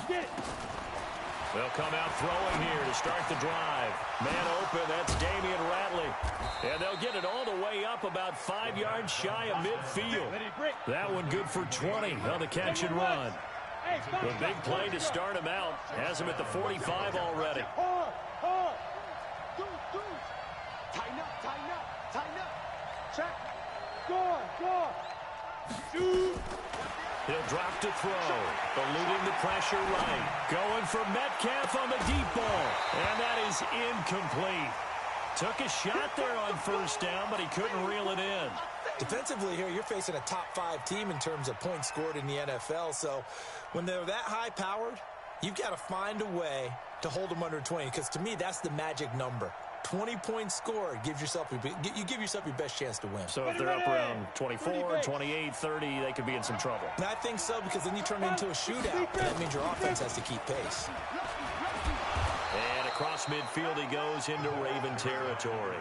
Get it. They'll come out throwing here to start the drive. Man open, that's Damian Ratley. And they'll get it all the way up about 5 yards shy of midfield. That one good for 20 on the catch and run. The big play to start him out has him at the 45 already. Tighten up. Check. Go. Shoot. He'll drop to throw. Eluding the pressure right. Going for Metcalf on the deep ball. And that is incomplete. Took a shot there on first down, but he couldn't reel it in. Defensively here, you're facing a top-5 team in terms of points scored in the NFL. So when they're that high-powered, you've got to find a way to hold them under 20. Because to me, that's the magic number. 20 points scored, you give yourself your best chance to win. So if they're up around 24, 28, 30, they could be in some trouble. And I think so, because then you turn it into a shootout. That means your offense has to keep pace. And across midfield he goes into Raven territory.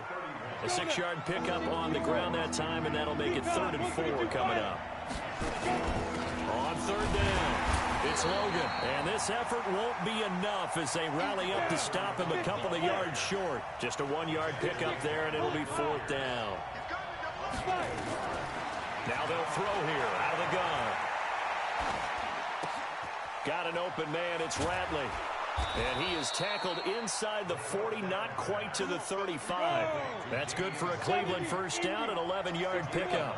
A 6-yard pickup on the ground that time, and that'll make it 3rd and 4 coming up. On 3rd down, it's Logan. And this effort won't be enough as they rally up to stop him a couple of yards short. Just a 1-yard pickup there, and it'll be 4th down. Now they'll throw here out of the gun. Got an open man, it's Ratley. And he is tackled inside the 40, not quite to the 35. That's good for a Cleveland first down, an 11-yard pickup.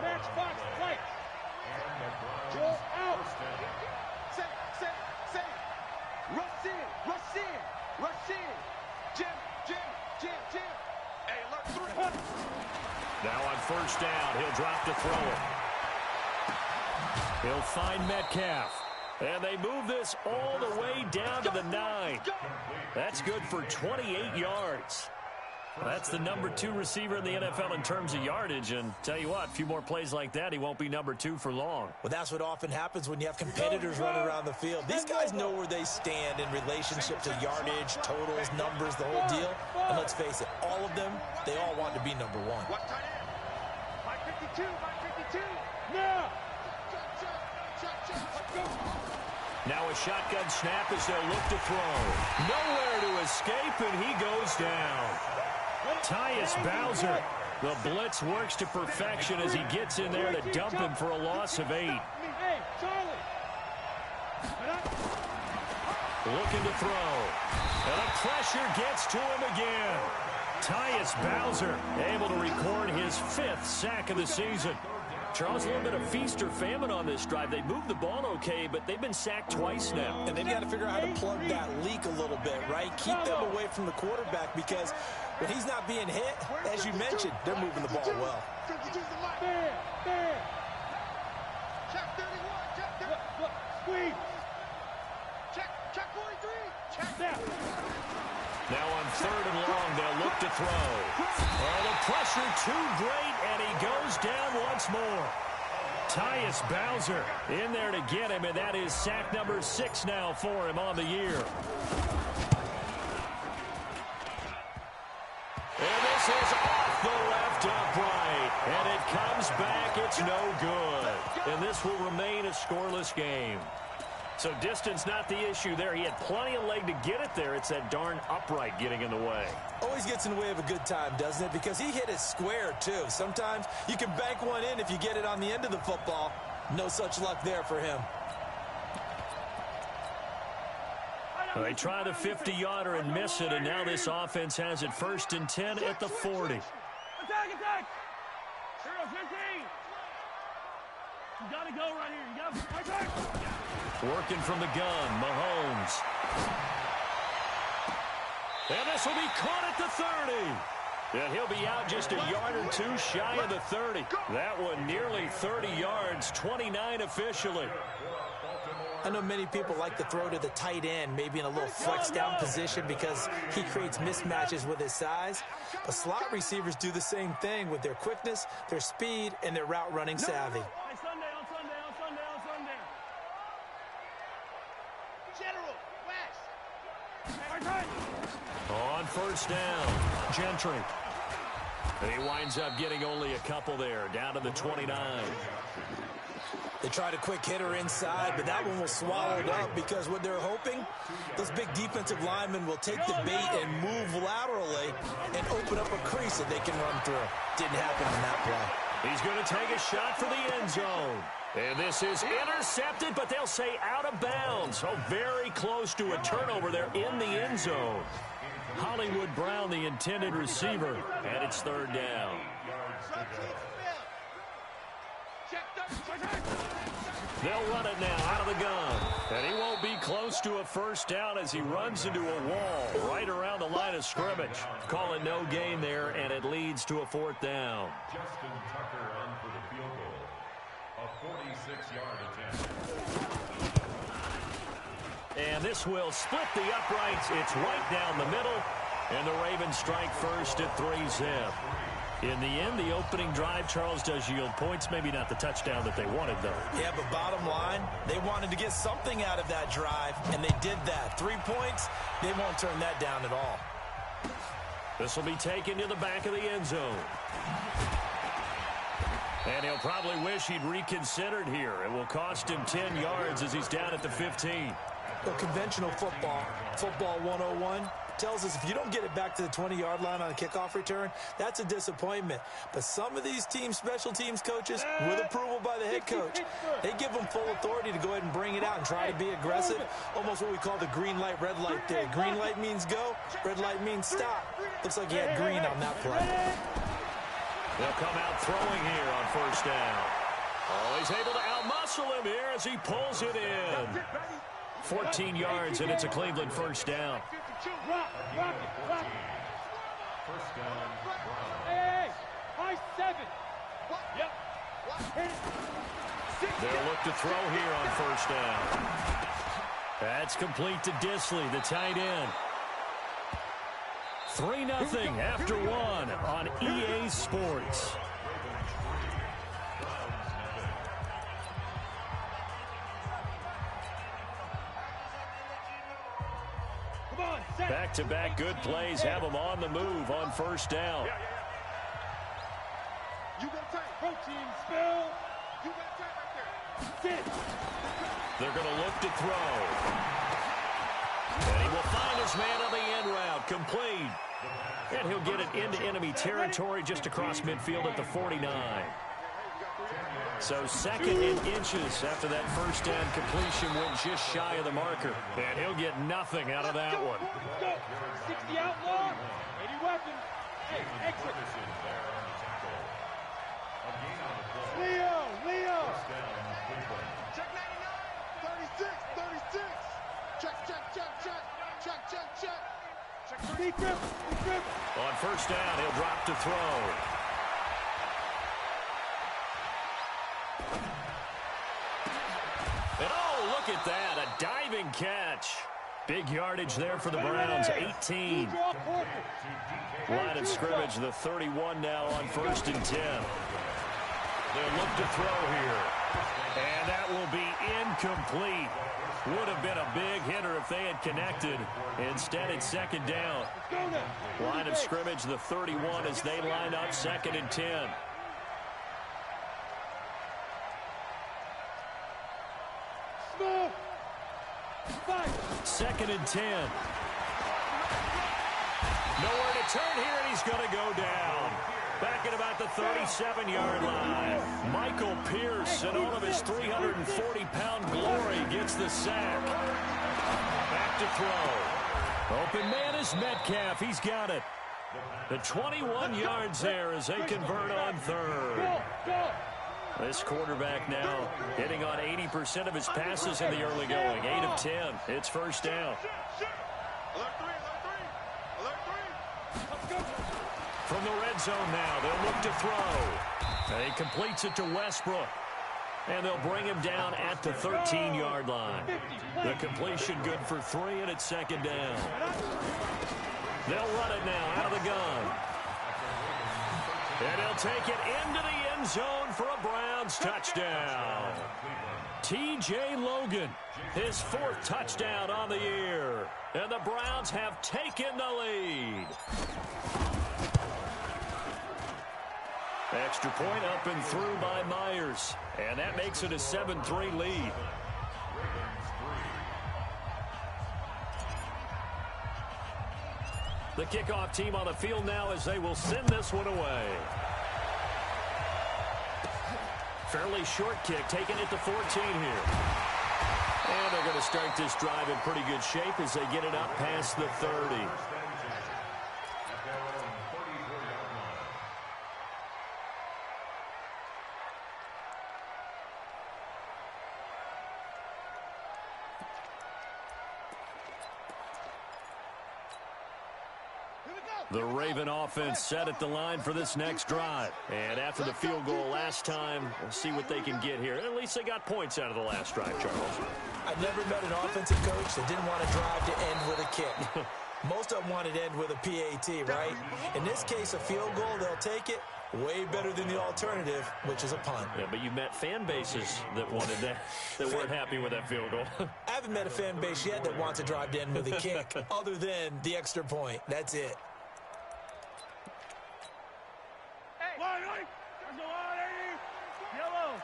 Now on first down, he'll drop to throw it. He'll find Metcalf. And they move this all the way down to the 9. That's good for 28 yards. That's the number 2 receiver in the NFL in terms of yardage. And tell you what, a few more plays like that, he won't be number 2 for long. Well, that's what often happens when you have competitors running around the field. These guys know where they stand in relationship to yardage, totals, numbers, the whole deal. And let's face it, all of them, they all want to be number 1. What tight end? 552. Now. Now a shotgun snap as they'll look to throw. Nowhere to escape, and he goes down. Tyus Bowser. The blitz works to perfection as he gets in there to dump him for a loss of 8. Looking to throw. And the pressure gets to him again. Tyus Bowser able to record his 5th sack of the season. Charles, a little bit of feast or famine on this drive. They moved the ball okay, but they've been sacked twice now. And they've got to figure out how to plug that leak a little bit, right? Keep them away from the quarterback, because when he's not being hit, as you mentioned, they're moving the ball well. Squeeze. Check 43. Check down. Now on 3rd and long, they'll look to throw. Oh, the pressure too great, and he goes down once more. Tyus Bowser in there to get him, and that is sack number 6 now for him on the year. And this is off the left upright, and it comes back. It's no good. And this will remain a scoreless game. So distance not the issue there. He had plenty of leg to get it there. It's that darn upright getting in the way. Always gets in the way of a good time, doesn't it? Because he hit it square, too. Sometimes you can bank one in if you get it on the end of the football. No such luck there for him. Well, they try the 50-yarder and miss it, and now this offense has it 1st and 10 at the 40. Attack! 0-15. You got to go right here. You got to attack. Working from the gun, Mahomes. And this will be caught at the 30. And he'll be out just a yard or 2 shy of the 30. That one nearly 30 yards, 29 officially. I know many people like to throw to the tight end, maybe in a little flex down position because he creates mismatches with his size. But slot receivers do the same thing with their quickness, their speed, and their route running savvy. On 1st down, Gentry. And he winds up getting only a couple there, down to the 29. They tried a quick hitter inside, but that one was swallowed up because what they're hoping, those big defensive linemen will take the bait and move laterally and open up a crease that they can run through. Didn't happen on that play. He's going to take a shot for the end zone. And this is intercepted, but they'll say out of bounds. So very close to a turnover there in the end zone. Hollywood Brown, the intended receiver, and it's third down. They'll run it now out of the gun. And he won't be close to a first down as he runs into a wall right around the line of scrimmage. Call it no gain there, and it leads to a fourth down. Justin Tucker on for the field goal. A 46-yard attempt. And this will split the uprights. It's right down the middle. And the Ravens strike first at 3-zip. In the end, the opening drive, Charles, does yield points. Maybe not the touchdown that they wanted, though. Yeah, but bottom line, they wanted to get something out of that drive, and they did that. 3 points, they won't turn that down at all. This will be taken to the back of the end zone. And he'll probably wish he'd reconsidered here. It will cost him 10 yards as he's down at the 15. Well, conventional football 101, tells us if you don't get it back to the 20-yard line on a kickoff return, that's a disappointment. But some of these teams, special teams coaches, with approval by the head coach, they give them full authority to go ahead and bring it out and try to be aggressive, almost what we call the green light, red light theory. Green light means go, red light means stop. Looks like he had green on that play. They'll come out throwing here on first down. Oh, he's able to outmuscle him here as he pulls it in. 14 yards, and it's a Cleveland first down. First down, Brown. Hey, high 7. Yep. They'll look to throw here on first down. That's complete to Disley, the tight end. 3-0 after one on EA Sports. Back-to-back good plays have them on the move on first down. You got tight. Protein spill. You got tight right there. Sit. They're going to look to throw. And he will find his man on the end route. Complete. And he'll get it into enemy territory just across midfield at the 49. So second and inches after that first down completion went just shy of the marker. And he'll get nothing out of that one. 60 outlaw. 80 weapons. Hey, exit. Leo. Check 99. 36. Check. Check grip. On first down, he'll drop to throw. And oh, look at that, a diving catch. Big yardage there for the Browns, 18. Line of scrimmage, the 31 now on first and 10. They'll look to throw here. And that will be incomplete. Would have been a big hitter if they had connected. Instead, it's second down. Line of scrimmage, the 31 as they line up second and 10. Second and 10. Nowhere to turn here, and he's going to go down. Back at about the 37-yard line. Michael Pierce, in all of his 340-pound glory, gets the sack. Back to throw. Open man is Metcalf. He's got it. The 21 yards there as they convert on third. This quarterback now hitting on 80% of his passes in the early going. 8 of 10. It's first down. From the red zone now, they'll look to throw. And he completes it to Westbrook. And they'll bring him down at the 13-yard line. The completion good for 3, and it's second down. They'll run it now out of the gun. And he'll take it into the end zone for a Browns touchdown. T.J. Logan, his 4th touchdown on the year. And the Browns have taken the lead. Extra point up and through by Myers. And that makes it a 7-3 lead. The kickoff team on the field now as they will send this one away. Fairly short kick, taking it to 14 here. And they're going to start this drive in pretty good shape as they get it up past the 30. The Raven offense set at the line for this next drive. And after the field goal last time, we'll see what they can get here. At least they got points out of the last drive, Charles. I never met an offensive coach that didn't want to drive to end with a kick. Most of them wanted to end with a PAT, right? In this case, a field goal, they'll take it. Way better than the alternative, which is a punt. Yeah, but you've met fan bases that wanted that, that weren't happy with that field goal. I haven't met a fan base yet that wants to drive to end with a kick, other than the extra point. That's it. Yellow.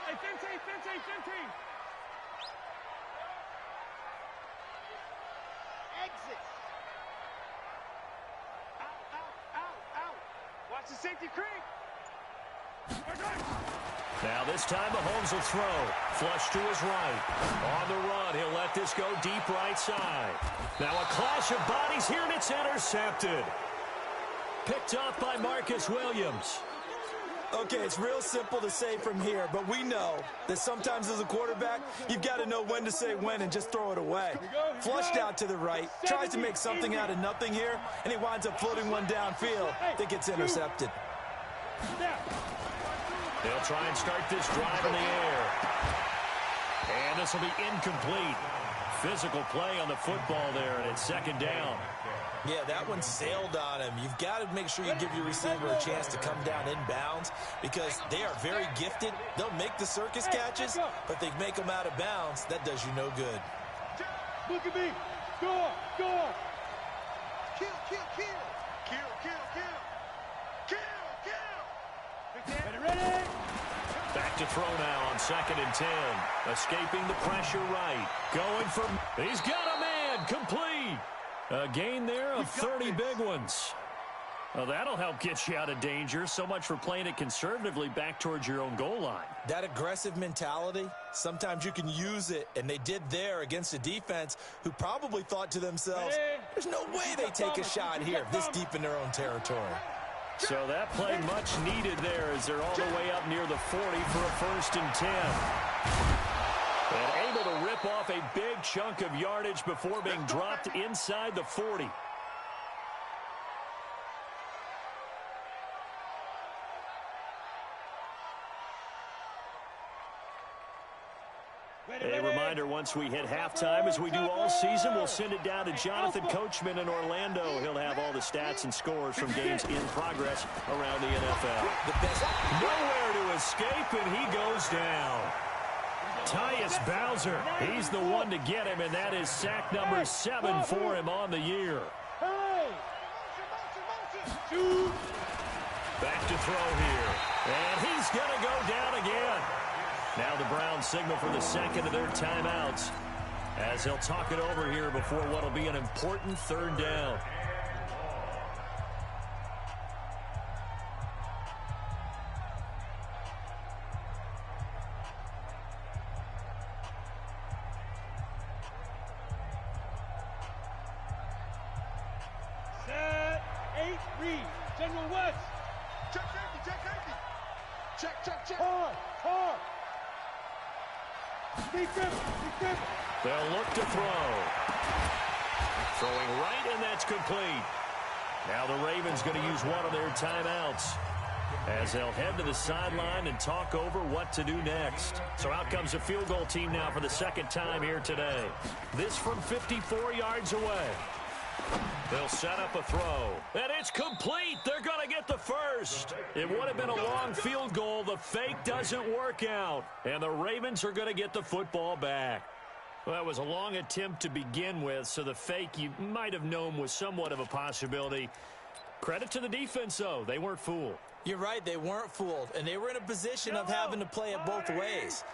Hey, Fenty. Exit. Out. Watch the safety creep. Now this time Mahomes will throw. Flush to his right. On the run, he'll let this go deep right side. Now a clash of bodies here, and it's intercepted. Picked off by Marcus Williams. Okay, it's real simple to say from here, but we know that sometimes as a quarterback, you've got to know when to say when and just throw it away. Flushed out to the right, tries to make something out of nothing here, and he winds up floating one downfield that gets intercepted. They'll try and start this drive in the air. And this will be incomplete. Physical play on the football there, and it's second down. Yeah, that one sailed on him. You've got to make sure you give your receiver a chance to come down inbounds because they are very gifted. They'll make the circus catches, but they make them out of bounds. That does you no good. Look at me. Score. Kill. Ready? Back to throw now on 2nd and 10. Escaping the pressure right. Going for... He's got a man. Complete. A gain there of 30 big ones. Well, that'll help get you out of danger. So much for playing it conservatively back towards your own goal line. That aggressive mentality, sometimes you can use it, and they did there against a defense who probably thought to themselves, there's no way they take a shot here this deep in their own territory. So that play much needed there as they're all the way up near the 40 for a 1st and 10. And able to rip off a big chunk of yardage before being dropped inside the 40. A reminder, once we hit halftime, as we do all season, we'll send it down to Jonathan Coachman in Orlando. He'll have all the stats and scores from games in progress around the NFL. The best. Nowhere to escape, and he goes down. Tyus Bowser, he's the one to get him, and that is sack number 7 for him on the year. Back to throw here, and he's going to go down again. Now the Browns signal for the second of their timeouts as he'll talk it over here before what will be an important 3rd down. Set. 8, read. General West. Check safety. Check. Hard. They'll look to throw. Throwing right, and that's complete. Now the Ravens going to use one of their timeouts as they'll head to the sideline and talk over what to do next. So out comes the field goal team now for the 2nd time here today. This from 54 yards away. They'll set up a throw, and it's complete. They're going to get the first. It would have been a long field goal. The fake doesn't work out, and the Ravens are going to get the football back. Well, that was a long attempt to begin with, so the fake you might have known was somewhat of a possibility. Credit to the defense, though. They weren't fooled. You're right, they weren't fooled, and they were in a position of having to play it both ways.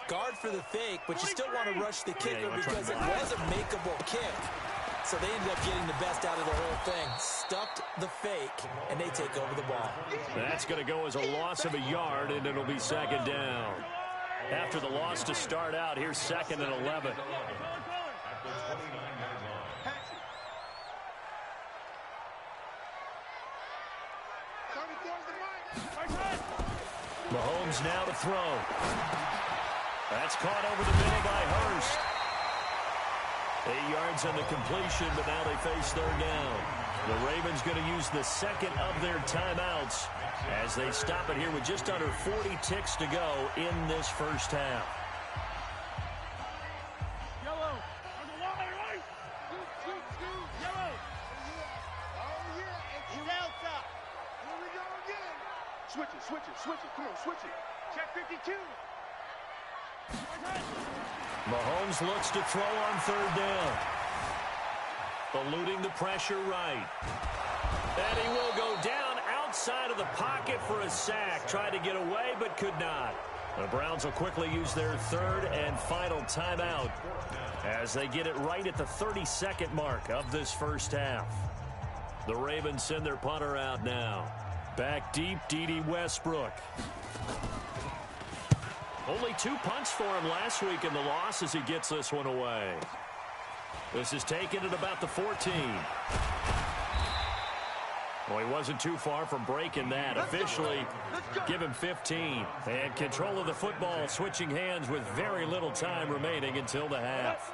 Guard for the fake, but you still want to rush the kicker because it was a makeable kick. So they ended up getting the best out of the whole thing. Stuffed the fake, and they take over the ball. That's going to go as a loss of a yard, and it'll be second down. After the loss to start out, here's second and 11. Mahomes now to throw. That's caught over the middle by Hurst. 8 yards on the completion, but now they face third down. The Ravens going to use the second of their timeouts as they stop it here with just under 40 ticks to go in this first half. Yellow. On the wall, right. Scoot. Yellow. Oh, yeah. And he's outside. Here we go again. Switch it. Come on, switch it. Check 52. Mahomes looks to throw on third down. Eluding the pressure right. And he will go down outside of the pocket for a sack. Tried to get away, but could not. The Browns will quickly use their third and final timeout as they get it right at the 32nd mark of this first half. The Ravens send their punter out now. Back deep, D.D. Westbrook. Only 2 punts for him last week in the loss as he gets this one away. This is taken at about the 14. Well, he wasn't too far from breaking that. Officially, give him 15. And control of the football switching hands with very little time remaining until the half.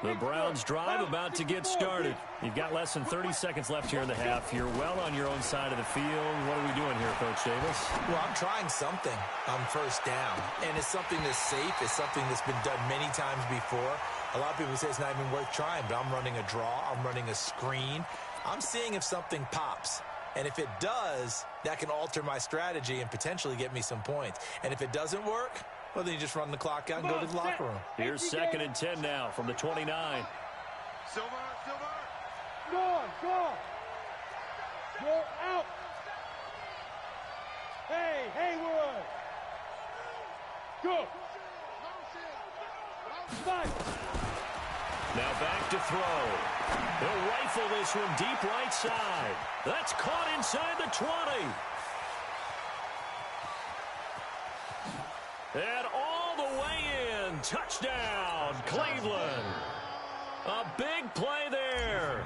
The Browns drive about to get started. You've got less than 30 seconds left here in the half. You're well on your own side of the field. What are we doing here, Coach Davis? Well, I'm trying something on first down, and it's something that's safe. It's something that's been done many times before. A lot of people say it's not even worth trying, but I'm running a draw. I'm running a screen. I'm seeing if something pops. And if it does, that can alter my strategy and potentially get me some points. And if it doesn't work, well, then you just run the clock out and go to the locker room. Here's second and 10 now from the 29. Silver. Go out. Hey, Haywood. Go. Now back to throw. He'll rifle this one deep right side. That's caught inside the 20. And all the way in. Touchdown, Cleveland. A big play there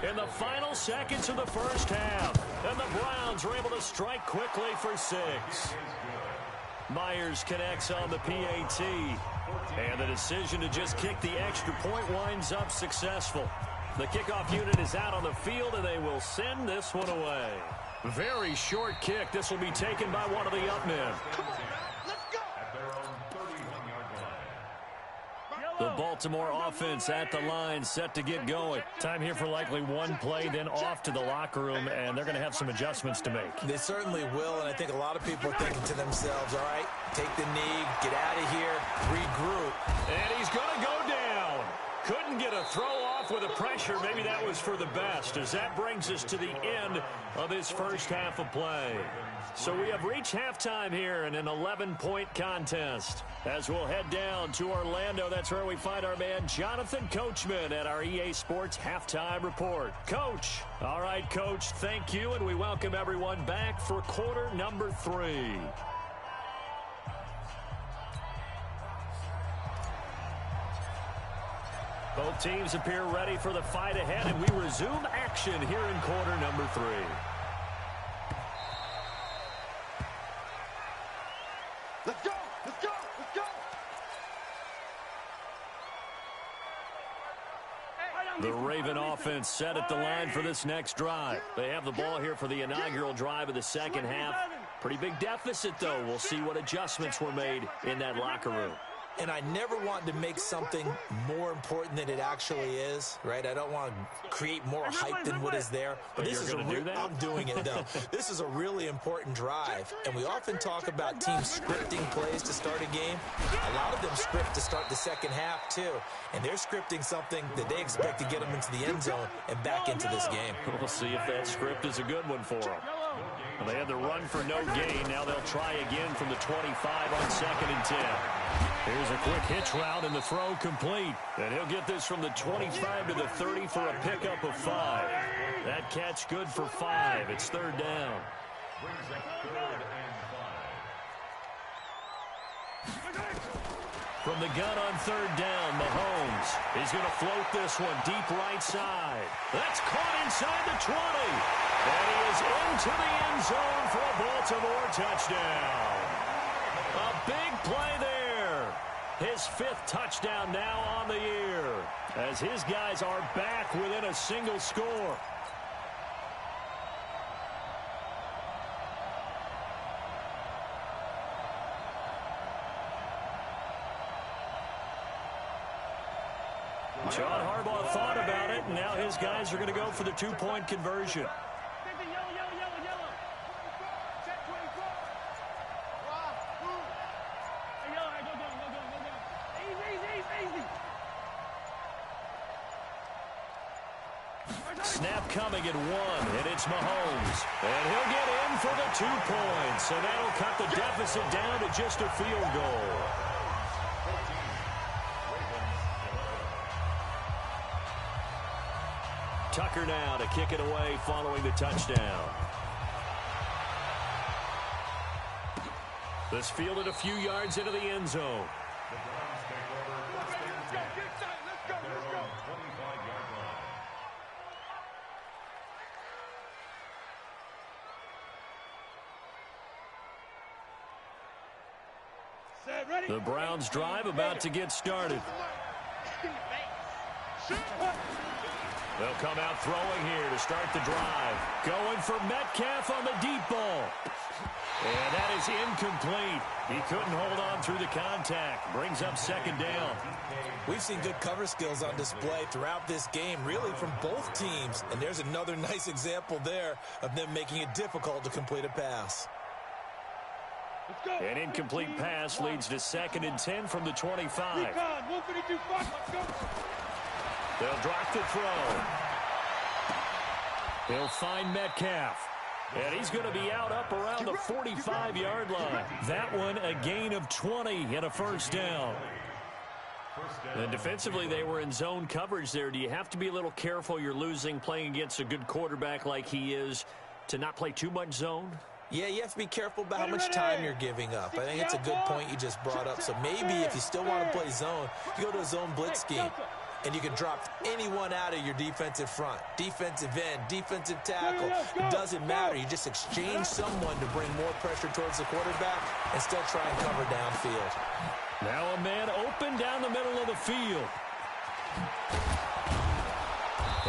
in the final seconds of the first half. And the Browns are able to strike quickly for 6. Myers connects on the PAT. And the decision to just kick the extra point winds up successful. The kickoff unit is out on the field, and they will send this one away. Very short kick. This will be taken by one of the up men. The Baltimore offense at the line, set to get going. Time here for likely one play, then off to the locker room, and they're going to have some adjustments to make. They certainly will, and I think a lot of people are thinking to themselves, all right, take the knee, get out of here, regroup. And he's going to go down. Couldn't get a throw off with the pressure. Maybe that was for the best, as that brings us to the end of this first half of play. So we have reached halftime here in an 11-point contest. As we'll head down to Orlando, that's where we find our man Jonathan Coachman at our EA Sports Halftime Report. Coach. All right, Coach, thank you, and we welcome everyone back for quarter number 3. Both teams appear ready for the fight ahead, and we resume action here in quarter number 3. Let's go. The Raven offense set at the line for this next drive. They have the ball here for the inaugural drive of the second half. Pretty big deficit, though. We'll see what adjustments were made in that locker room. And I never want to make something more important than it actually is, right? I don't want to create more hype than what is there. But this is I'm doing it, though. This is a really important drive. And we often talk about teams scripting plays to start a game. A lot of them script to start the second half, too. And they're scripting something that they expect to get them into the end zone and back into this game. We'll see if that script is a good one for them. Well, they had the run for no gain. Now they'll try again from the 25 on 2nd and 10. Here's a quick hitch route and the throw complete. And he'll get this from the 25 to the 30 for a pickup of 5. That catch good for 5. It's 3rd down. Brings up 3rd and 5. From the gun on 3rd down, Mahomes. He's going to float this one deep right side. That's caught inside the 20. And he is into the end zone for a Baltimore touchdown. A big play there. His 5th touchdown now on the year, as his guys are back within a single score. John Harbaugh thought about it, and now his guys are going to go for the 2-point conversion. Snap coming at 1, and it's Mahomes. And he'll get in for the 2 points, and that'll cut the deficit down to just a field goal. Tucker now to kick it away following the touchdown. This fielded a few yards into the end zone. The Browns take over. Let's go. Let's go. 25-yard line. The Browns drive about to get started. They'll come out throwing here to start the drive. Going for Metcalf on the deep ball. And that is incomplete. He couldn't hold on through the contact. Brings up 2nd down. We've seen good cover skills on display throughout this game, really from both teams. And there's another nice example there of them making it difficult to complete a pass. An incomplete pass leads to 2nd and 10 from the 25. They'll drop the throw. He'll find Metcalf. And he's going to be out up around the 45-yard line. That one a gain of 20 and a 1st down. And defensively, they were in zone coverage there. Do you have to be a little careful? You're losing playing against a good quarterback like he is to not play too much zone? Yeah, you have to be careful about how much time you're giving up. I think it's a good point you just brought up. So maybe if you still want to play zone, you go to a zone blitz scheme. And you can drop anyone out of your defensive front. Defensive end, defensive tackle. It doesn't matter. You just exchange someone to bring more pressure towards the quarterback and still try and cover downfield. Now a man open down the middle of the field.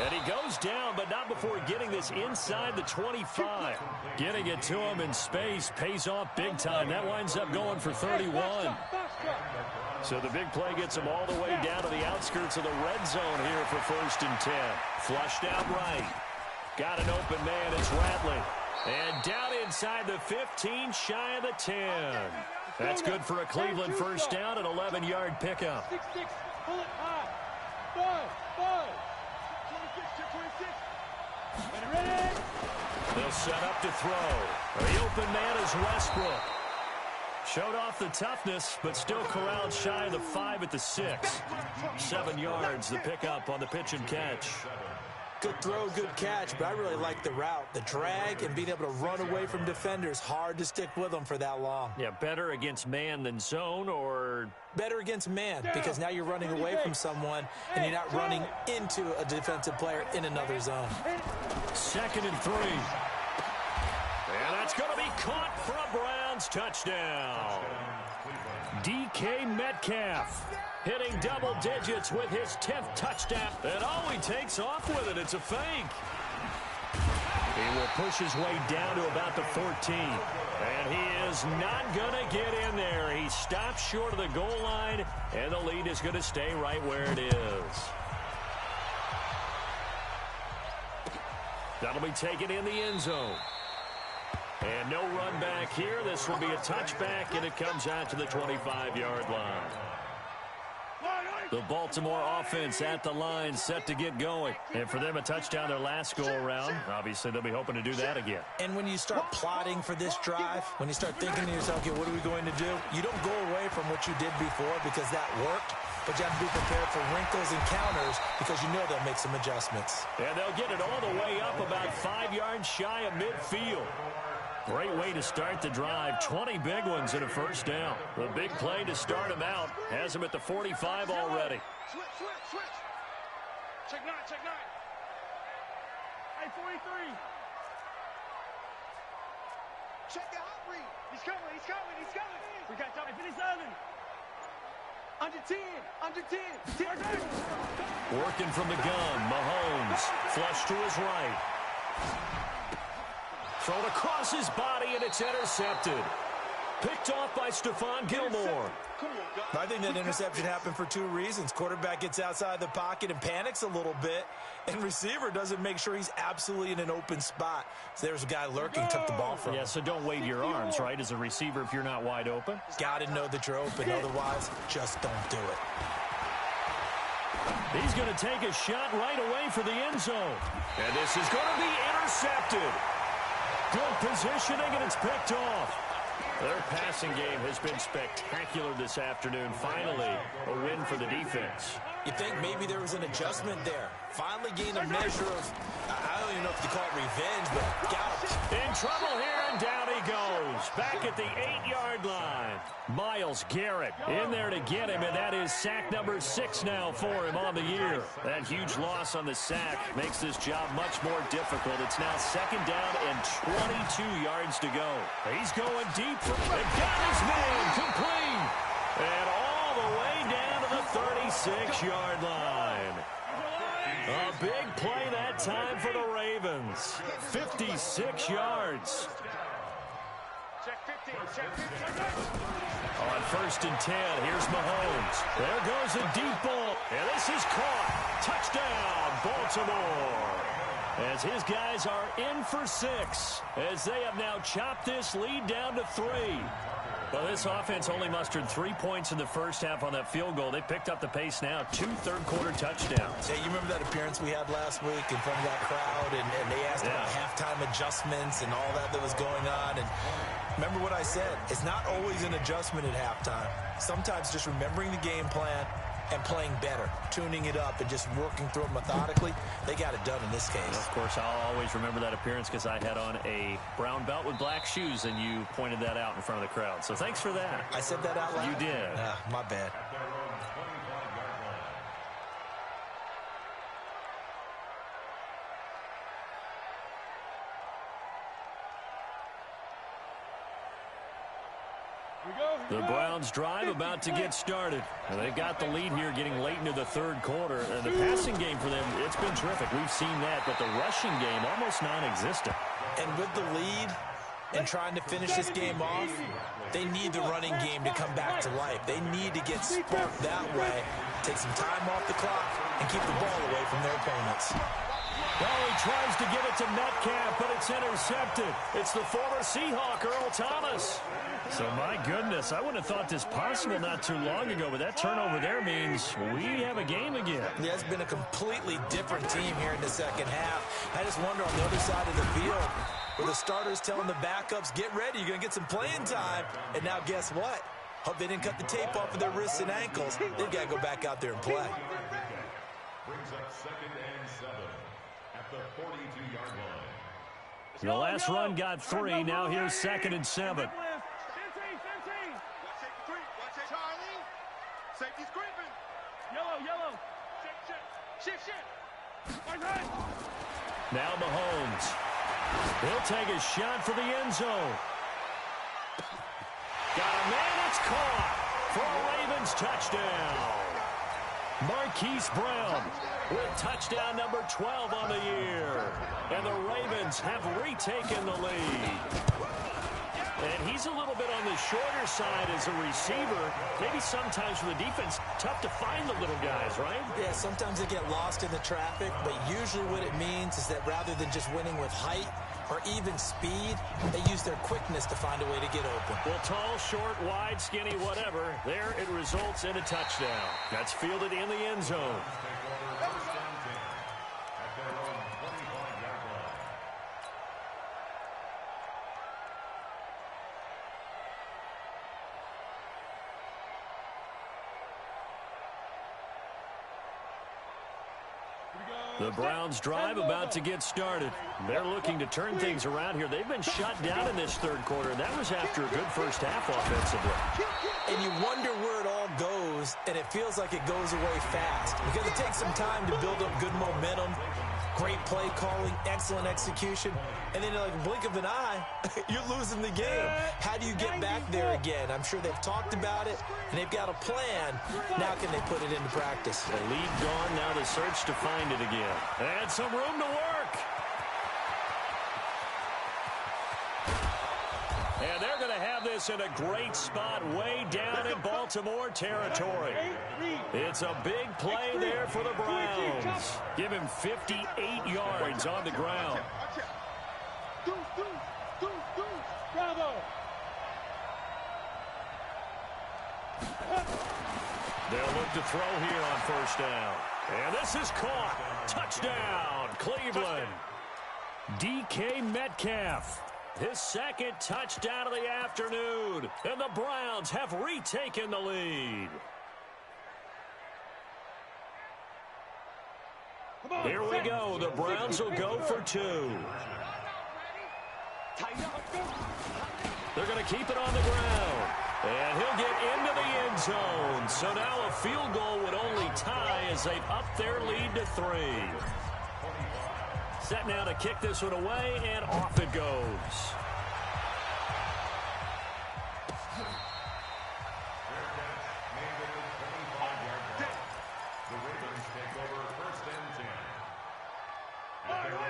And he goes down, but not before getting this inside the 25. Getting it to him in space pays off big time. That winds up going for 31. So the big play gets him all the way down to the outskirts of the red zone here for 1st and 10. Flushed out right. Got an open man. It's Ratley. And down inside the 15, shy of the 10. That's good for a Cleveland 1st down, an 11-yard pickup. 6-6. Pull it high. 5. 26. Ready? They'll set up to throw. The open man is Westbrook. Showed off the toughness, but still corralled shy of the 5 at the 6. 7 yards, the pickup on the pitch and catch. Good throw, good catch, but I really like the route. The drag and being able to run away from defenders. Hard to stick with them for that long. Yeah, better against man than zone, or... Better against man, because now you're running away from someone and you're not running into a defensive player in another zone. 2nd and 3. And that's going to be caught for a Browns touchdown. DK Metcalf hitting double digits with his 10th touchdown. And he takes off with it. It's a fake. He will push his way down to about the 14. And he is not going to get in there. He stops short of the goal line, and the lead is going to stay right where it is. That'll be taken in the end zone. And no run back here. This will be a touchback, and it comes out to the 25-yard line. The Baltimore offense at the line, set to get going. And for them, a touchdown their last go-around. Obviously, they'll be hoping to do that again. And when you start plotting for this drive, when you start thinking to yourself, okay, what are we going to do? You don't go away from what you did before because that worked. But you have to be prepared for wrinkles and counters because you know they'll make some adjustments. And they'll get it all the way up about 5 yards shy of midfield. Great way to start the drive. 20 big ones in a first down. The big play to start him out has him at the 45 already. Switch. Check nine. Hey, 43. Check the hot read. He's coming. We got time. 57. Under 10. Working from the gun. Mahomes flush to his right. Thrown across his body, and it's intercepted. Picked off by Stephon Gilmore. I think that interception happened for two reasons. Quarterback gets outside the pocket and panics a little bit, and receiver doesn't make sure he's absolutely in an open spot. So there's a guy lurking, took the ball from him. Yeah, so don't wave your arms, right, as a receiver if you're not wide open. Got to know that you're open. Otherwise, just don't do it. He's going to take a shot right away for the end zone. And this is going to be intercepted. Good positioning, and it's picked off. Their passing game has been spectacular this afternoon. Finally, a win for the defense. You think maybe there was an adjustment there. Finally gained a measure of, I don't even know if you call it revenge, but gallop. In trouble here, and down he goes. Back at the 8-yard line. Myles Garrett in there to get him, and that is sack number 6 now for him on the year. That huge loss on the sack makes this job much more difficult. It's now second down and 22 yards to go. He's going deep. And got his man complete. And all the way down to the 36-yard line. A big play that time for the Ravens. 56 yards. On first and 10, here's Mahomes. There goes a deep ball. And this is caught. Touchdown, Baltimore. As his guys are in for 6, as they have now chopped this lead down to 3. Well, this offense only mustered 3 points in the first half on that field goal. They picked up the pace now. 2 third-quarter touchdowns. Hey, you remember that appearance we had last week in front of that crowd, and they asked about halftime adjustments and all that was going on. And remember what I said. It's not always an adjustment at halftime. Sometimes just remembering the game plan and playing better, tuning it up, and just working through it methodically. They got it done in this case. Of course, I'll always remember that appearance because I had on a brown belt with black shoes, and you pointed that out in front of the crowd. So thanks for that. I said that out loud? You did. My bad. The Browns drive about to get started. And they've got the lead here getting late into the third quarter. And the passing game for them, it's been terrific. We've seen that, but the rushing game almost non-existent. And with the lead and trying to finish this game off, they need the running game to come back to life. They need to get sparked that way, take some time off the clock, and keep the ball away from their opponents. Well, he tries to give it to Metcalf, but it's intercepted. It's the former Seahawk, Earl Thomas. So, my goodness, I wouldn't have thought this possible not too long ago, but that turnover there means we have a game again. Yeah, it's been a completely different team here in the second half. I just wonder on the other side of the field, where the starters telling the backups, get ready, you're going to get some playing time. And now guess what? Hope they didn't cut the tape off of their wrists and ankles. They've got to go back out there and play. Brings up second and 7 at the 42-yard line. The last run got 3. Now here's second and 7. Safety's creeping. Yellow. Shift. Now Mahomes. He'll take a shot for the end zone. Got a man, it's caught for a Ravens touchdown. Marquise Brown with touchdown number 12 on the year. And the Ravens have retaken the lead. And he's a little bit on the shorter side as a receiver. Maybe sometimes for the defense, tough to find the little guys, right? Yeah, sometimes they get lost in the traffic, but usually what it means is that rather than just winning with height or even speed, they use their quickness to find a way to get open. Well, tall, short, wide, skinny, whatever, there it results in a touchdown. That's fielded in the end zone. The Browns drive about to get started. They're looking to turn things around here. They've been shut down in this third quarter. That was after a good first half offensively. And you wonder where it all goes, and it feels like it goes away fast because it takes some time to build up good momentum, great play calling, excellent execution, and then in like a blink of an eye, you're losing the game. How do you get back there again? I'm sure they've talked about it, and they've got a plan. Now can they put it into practice? The lead gone, now the search to find it again. And some room to work. And they're going to have this in a great spot way down in Baltimore territory. It's a big play there for the Browns. Give him 58 yards on the ground. They'll look to throw here on first down. And this is caught. Touchdown, Cleveland. DK Metcalf. His second touchdown of the afternoon. And the Browns have retaken the lead. Here we go. The Browns will go for two. They're going to keep it on the ground. And he'll get into the end zone. So now a field goal would only tie as they've upped their lead to 3. Set now to kick this one away, and off it goes.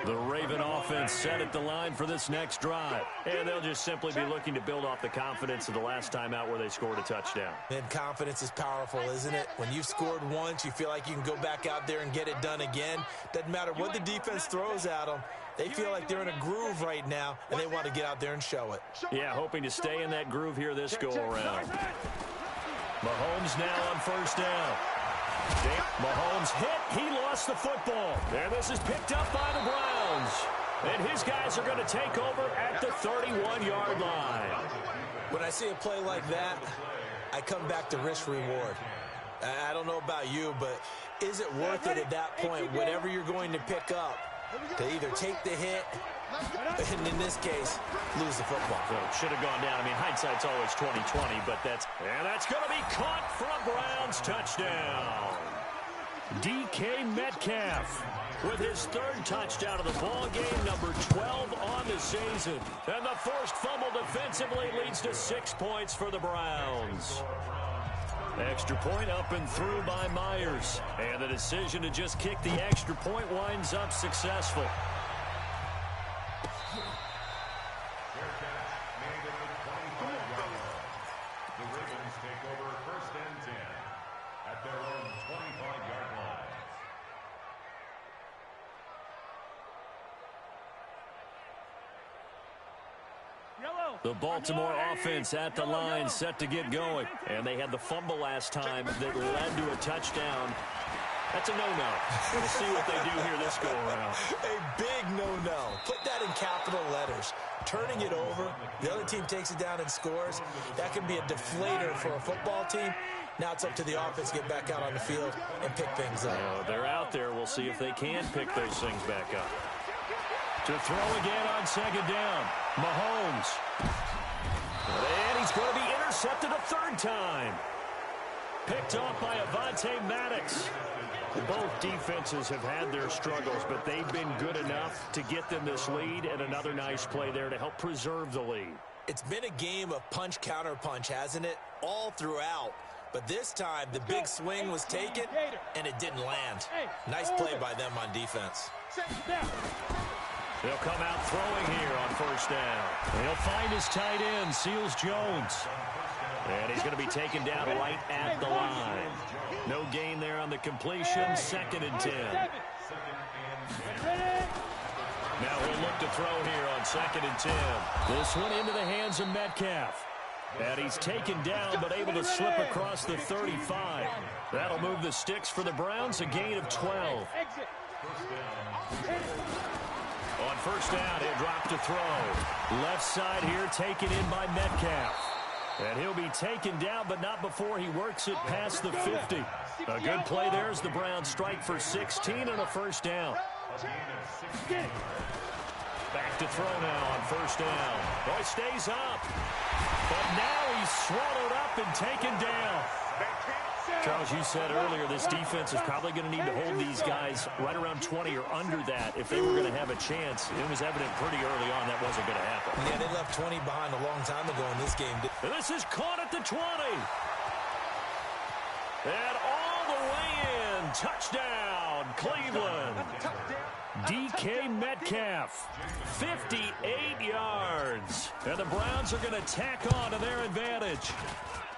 The Raven offense set at the line for this next drive. And they'll just simply be looking to build off the confidence of the last time out where they scored a touchdown. And confidence is powerful, isn't it? When you've scored once, you feel like you can go back out there and get it done again. Doesn't matter what the defense throws at them. They feel like they're in a groove right now, and they want to get out there and show it. Yeah, hoping to stay in that groove here this go-around. Mahomes now on first down. Mahomes hit. He lost the football. And this is picked up by the Browns. And his guys are going to take over at the 31-yard line. When I see a play like that, I come back to risk-reward. I don't know about you, but is it worth it at that point, whatever you're going to pick up, to either take the hit, and in this case, lose the football? Well, it should have gone down. I mean, hindsight's always 20/20, but that's going to be caught for a Browns touchdown. DK Metcalf with his third touchdown of the ball game, number 12 on the season. And the forced fumble defensively leads to 6 points for the Browns. Extra point up and through by Myers. And the decision to just kick the extra point winds up successful. The Ravens take over first and 10 at their own 25-yard line. The Baltimore offense at the line set to get going. And they had the fumble last time that led to a touchdown. That's a no-no. We'll see what they do here this go-around. A big no-no. Put that in capital letters. Turning it over, the other team takes it down and scores. That can be a deflator for a football team. Now it's up to the offense to get back out on the field and pick things up. They're out there. We'll see if they can pick those things back up. To throw again on second down. Mahomes. And he's going to be intercepted a third time. Picked off by Avonte Maddox. Both defenses have had their struggles, but they've been good enough to get them this lead, and another nice play there to help preserve the lead. It's been a game of punch-counter-punch, hasn't it? All throughout. But this time, the big swing was taken, and it didn't land. Nice play by them on defense. They'll come out throwing here on first down. He'll find his tight end, Seals Jones. And he's going to be taken down right at the line. No gain there on the completion. 2nd and 10. Now he'll look to throw here on 2nd and 10. This one into the hands of Metcalf. And he's taken down but able to slip across the 35. That'll move the sticks for the Browns, a gain of 12. On first down, he'll drop to throw. Left side here taken in by Metcalf. And he'll be taken down, but not before he works it past the 50. A good play there as the Browns strike for 16 and a first down. Back to throw now on first down. Boy, stays up. But now he's swallowed up and taken down. Charles, you said earlier this defense is probably going to need to hold these guys right around 20 or under that if they were going to have a chance. It was evident pretty early on that wasn't going to happen. Yeah, they left 20 behind a long time ago in this game. And this is caught at the 20. And all the way in. Touchdown, Cleveland. DK Metcalf, 58 yards. And the Browns are going to tack on to their advantage.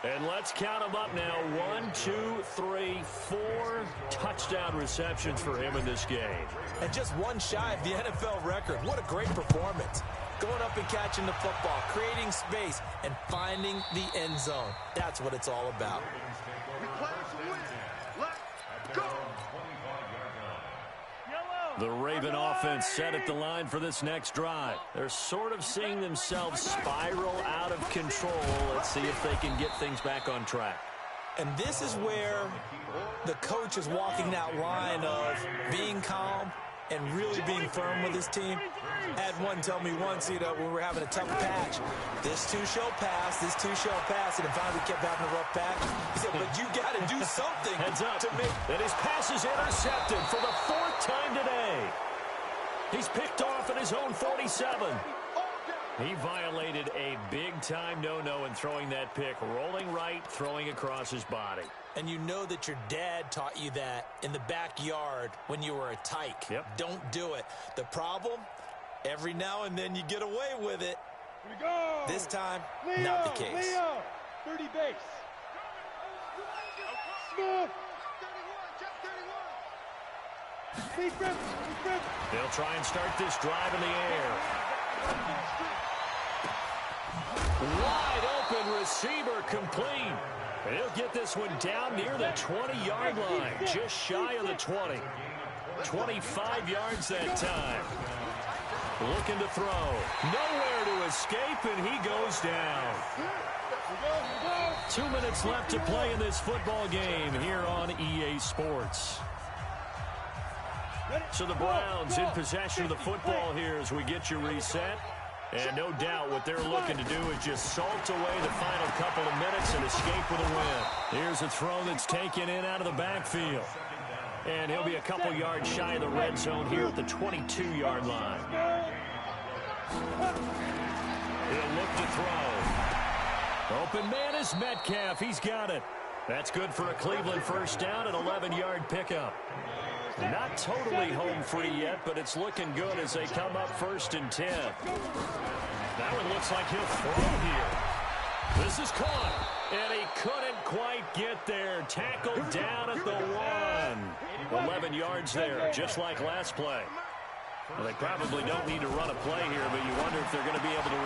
And let's count them up now. 1, 2, 3, 4 touchdown receptions for him in this game. And just one shy of the NFL record. What a great performance. Going up and catching the football, creating space, and finding the end zone. That's what it's all about. The Raven offense set at the line for this next drive. They're sort of seeing themselves spiral out of control. Let's see if they can get things back on track. And this is where the coach is walking that line of being calm and really being firm with his team. I had one tell me once, when we were having a tough patch, this too shall pass, this too shall pass, and then finally we kept having a rough patch. He said, but you got to do something to make... And his pass is intercepted for the 4th time today. He's picked off at his own 47. He violated a big-time no-no in throwing that pick. Rolling right, throwing across his body. And you know that your dad taught you that in the backyard when you were a tyke. Yep. Don't do it. The problem, every now and then you get away with it. Here we go. This time, not the case. Leo, 30 base. Smooth. Deep rip. They'll try and start this drive in the air. Wide open receiver complete. And he'll get this one down near the 20-yard line, just shy of the 20. 25 yards that time. Looking to throw. Nowhere to escape, and he goes down. 2 minutes left to play in this football game here on EA Sports. So the Browns in possession of the football here as we get you reset. And no doubt what they're looking to do is just salt away the final couple of minutes and escape with a win. Here's a throw that's taken in out of the backfield. And he'll be a couple yards shy of the red zone here at the 22-yard line. He'll look to throw. Open man is Metcalf. He's got it. That's good for a Cleveland first down and 11-yard pickup. Not totally home free yet, but it's looking good as they come up 1st and 10. That one looks like he'll throw here. This is caught, and he couldn't quite get there. Tackled down at the 1. 11 yards there, just like last play. Well, they probably don't need to run a play here, but you wonder if they're going to be able to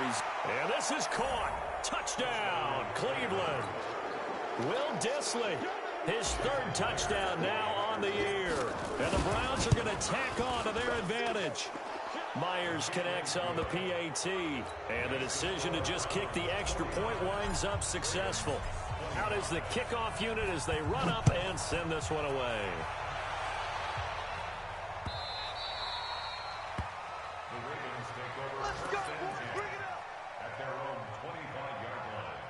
And this is caught. Touchdown, Cleveland. Will Dissly, his 3rd touchdown now on the year. And the Browns are going to tack on to their advantage. Myers connects on the PAT. And the decision to just kick the extra point winds up successful. Out is the kickoff unit as they run up and send this one away. The Ravens take over 1st and 10 at their own 25-yard line.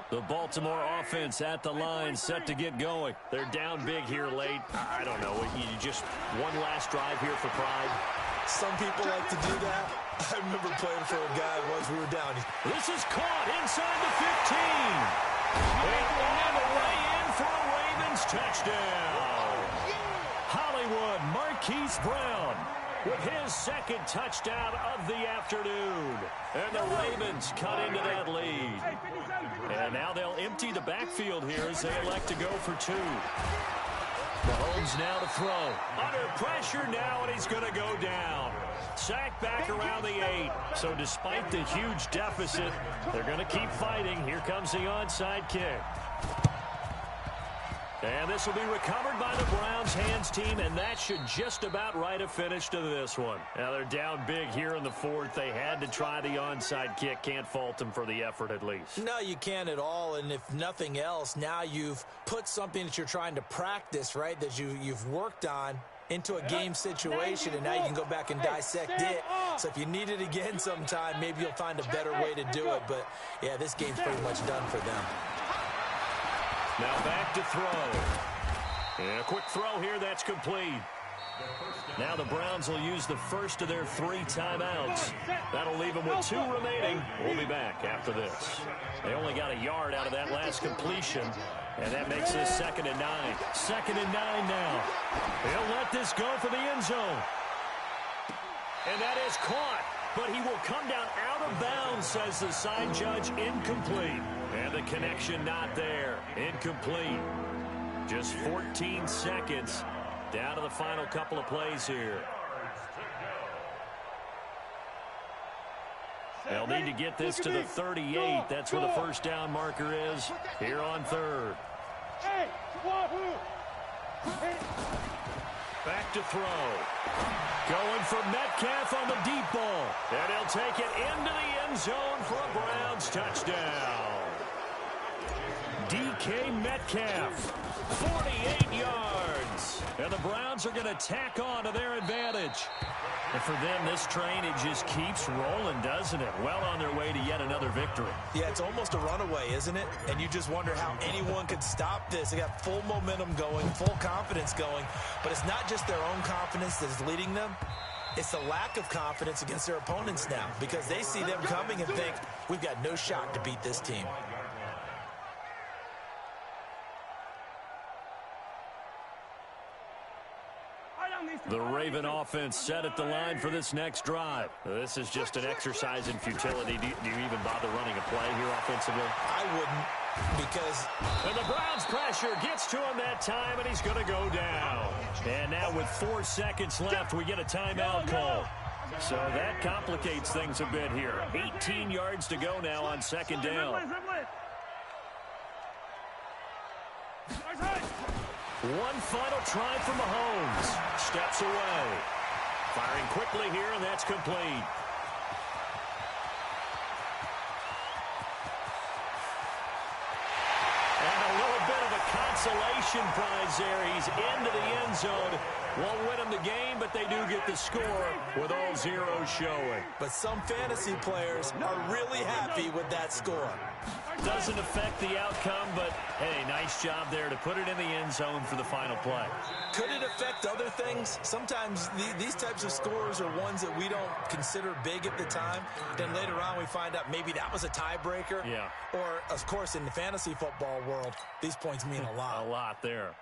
The Baltimore offense at the line, set to get going. They're down big here late. I don't know. You just one last drive here for pride. Some people like to do that. I remember playing for a guy once we were down. This is caught inside the 15. And on the way in for a Ravens touchdown. Hollywood Marquise Brown with his second touchdown of the afternoon. And the Ravens cut into that lead. And now they'll empty the backfield here as they elect to go for two. Mahomes now to throw. Under pressure now, and he's going to go down. Sacked back around the 8. So despite the huge deficit, they're going to keep fighting. Here comes the onside kick. And this will be recovered by the Browns hands team, and that should just about write a finish to this one. Now they're down big here in the fourth. They had to try the onside kick. Can't fault them for the effort at least. No, you can't at all, and if nothing else, now you've put something that you're trying to practice, right, that you've worked on into a game situation, and now you can go back and dissect it. So if you need it again sometime, maybe you'll find a better way to do it. But, yeah, this game's pretty much done for them. Now back to throw. And a quick throw here, that's complete. Now the Browns will use the first of their 3 timeouts. That'll leave them with 2 remaining. We'll be back after this. They only got a yard out of that last completion, and that makes this 2nd and 9. 2nd and 9 now. He'll let this go for the end zone. And that is caught, but he will come down out of bounds, says the side judge. Incomplete. And the connection not there. Incomplete. Just 14 seconds down to the final couple of plays here. They'll need to get this to the 38. That's where the first down marker is here on 3rd. Back to throw. Going for Metcalf on the deep ball. And he'll take it into the end zone for a Browns touchdown. DK Metcalf, 48 yards. And the Browns are going to tack on to their advantage. And for them, this train, it just keeps rolling, doesn't it? Well on their way to yet another victory. Yeah, it's almost a runaway, isn't it? And you just wonder how anyone could stop this. They got full momentum going, full confidence going. But it's not just their own confidence that's leading them. It's the lack of confidence against their opponents now, because they see them coming and think, we've got no shot to beat this team. The Raven offense set at the line for this next drive. This is just an exercise in futility. Do you even bother running a play here offensively? I wouldn't, because... And the Browns pressure gets to him that time, and he's going to go down. And now with 4 seconds left, we get a timeout call. So that complicates things a bit here. 18 yards to go now on 2nd down. One final try for Mahomes. Steps away. Firing quickly here, and that's complete. And a little bit of a consolation prize there. He's into the end zone. Won't win them the game, but they do get the score with all zeros showing. But some fantasy players are really happy with that score. Doesn't affect the outcome, but, hey, nice job there to put it in the end zone for the final play. Could it affect other things? Sometimes these types of scores are ones that we don't consider big at the time. Then later on we find out maybe that was a tiebreaker. Yeah. Or, of course, in the fantasy football world, these points mean a lot. A lot there.